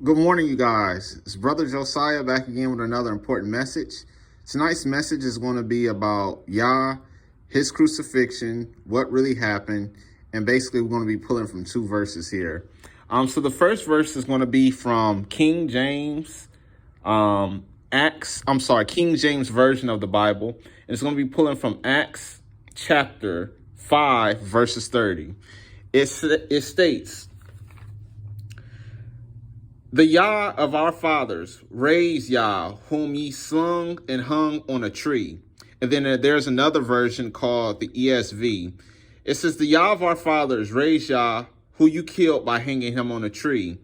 Good morning, you guys. It's Brother Josiah back again with another important message. Tonight's message is going to be about Yah, his crucifixion, what really happened, and basically we're going to be pulling from two verses here. So the first verse is going to be from King James, King James version of the Bible, and it's going to be pulling from Acts chapter 5, verses 30. It states, "The Yah of our fathers raised Yah, whom ye slung and hung on a tree." And then there's another version called the ESV. It says, "The Yah of our fathers raised Yah, who you killed by hanging him on a tree."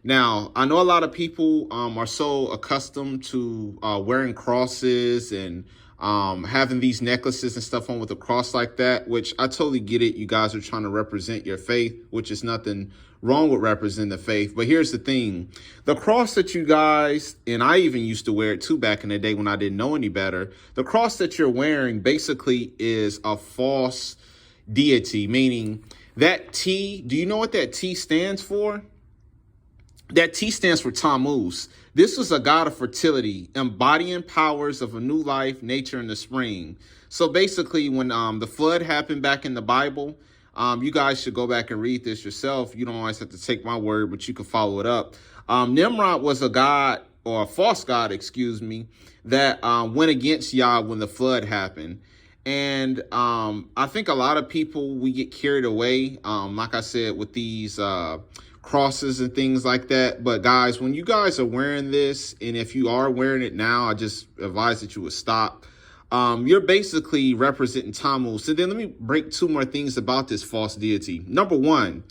Now, I know a lot of people are so accustomed to wearing crosses and having these necklaces and stuff on with a cross like that, which I totally get it. You guys are trying to represent your faith, which is nothing wrong with representing the faith. But here's the thing. The cross that you guys, and I even used to wear it too back in the day when I didn't know any better, the cross that you're wearing basically is a false deity, meaning that T, do you know what that T stands for? That T stands for Tammuz. This was a god of fertility, embodying powers of a new life, nature, and the spring. So basically, when the flood happened back in the Bible, you guys should go back and read this yourself. You don't always have to take my word, but you can follow it up. Nimrod was a god, or a false god, excuse me, that went against Yah when the flood happened. And I think a lot of people, we get carried away, like I said, with these crosses and things like that. But guys, when you guys are wearing this, and if you are wearing it now, I just advise that you would stop. You're basically representing Tammuz. So then let me break two more things about this false deity. Number one,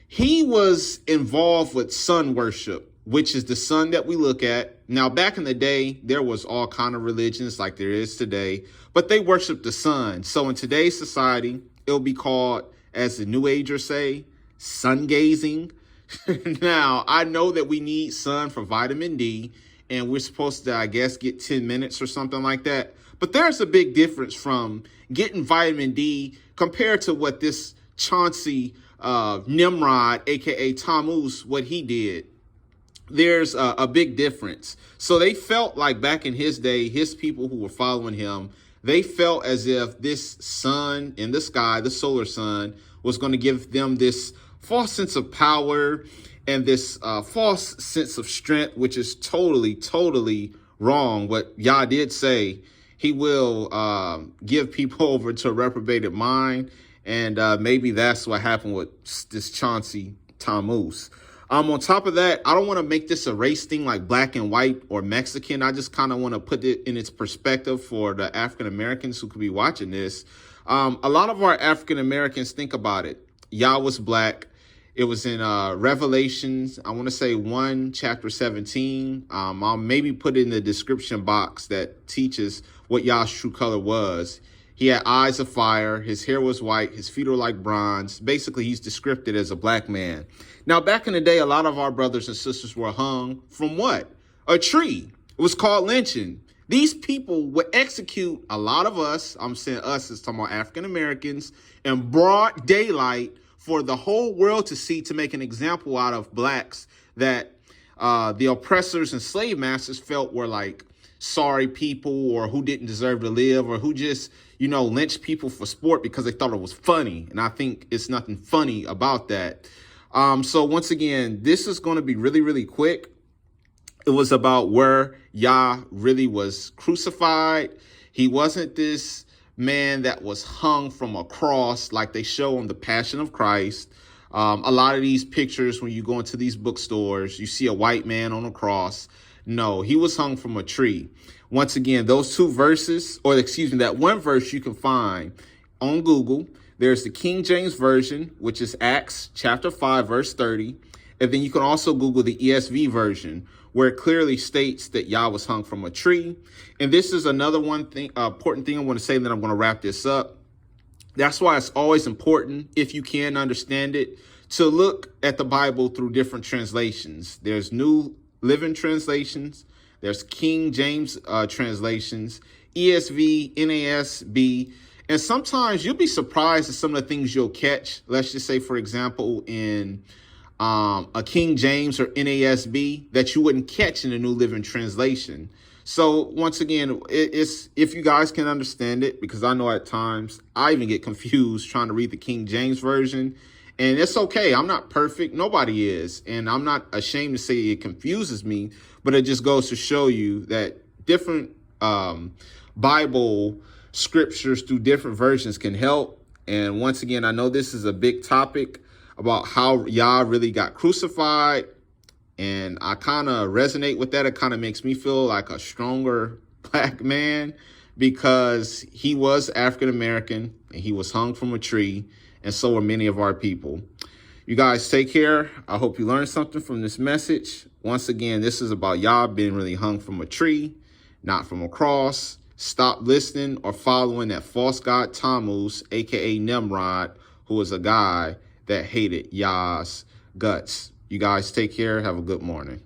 he was involved with sun worship, which is the sun that we look at. Now, back in the day, there was all kind of religions like there is today, but they worship the sun. So in today's society, it'll be called, as the New Agers say, sun gazing. Now, I know that we need sun for vitamin D, and we're supposed to, I guess, get 10 minutes or something like that. But there's a big difference from getting vitamin D compared to what this Chauncey Nimrod, a.k.a. Tammuz, what he did. There's a big difference. So they felt like back in his day, his people who were following him, they felt as if this sun in the sky, the solar sun, was going to give them this false sense of power and this false sense of strength, which is totally wrong. What Yah did say, he will give people over to a reprobated mind. And maybe that's what happened with this Chauncey Tammuz. On top of that, I don't want to make this a race thing like black and white or Mexican. I just kind of want to put it in its perspective for the African Americans who could be watching this. A lot of our African Americans, think about it. Yah was black. It was in Revelations, I want to say 1 chapter 17. I'll maybe put it in the description box that teaches what Yah's true color was. He had eyes of fire. His hair was white. His feet were like bronze. Basically, he's described as a black man. Now, back in the day, a lot of our brothers and sisters were hung from what? A tree. It was called lynching. These people would execute a lot of us, I'm saying us, is talking about African Americans, in broad daylight for the whole world to see, to make an example out of blacks that the oppressors and slave masters felt were like sorry people, or who didn't deserve to live, or who just, lynched people for sport because they thought it was funny. And I think it's nothing funny about that. So once again, this is going to be really quick. It was about where Yah really was crucified. He wasn't this man that was hung from a cross like they show on the Passion of Christ. A lot of these pictures, when you go into these bookstores, you see a white man on a cross. No, he was hung from a tree. Once again, those two verses, or excuse me, that one verse you can find on Google. There's the King James Version, which is Acts chapter 5, verse 30. And then you can also Google the ESV version, where it clearly states that Yah was hung from a tree. And this is another important thing I want to say, and then I'm going to wrap this up. That's why it's always important, if you can understand it, to look at the Bible through different translations. There's New Living Translations. There's King James translations, ESV, NASB. And sometimes you'll be surprised at some of the things you'll catch. Let's just say, for example, in a King James or NASB that you wouldn't catch in the New Living Translation. So once again, it's if you guys can understand it, because I know at times I even get confused trying to read the King James Version. And it's okay. I'm not perfect. Nobody is. And I'm not ashamed to say it confuses me, but it just goes to show you that different Bible scriptures through different versions can help. And once again, I know this is a big topic about how Yah really got crucified. And I kind of resonate with that. It kind of makes me feel like a stronger black man, because he was African American and he was hung from a tree. And so are many of our people. You guys take care. I hope you learned something from this message. Once again, this is about Yah being really hung from a tree, not from a cross. Stop listening or following that false god Tammuz, aka Nimrod, who was a guy that hated Yah's guts. You guys take care. Have a good morning.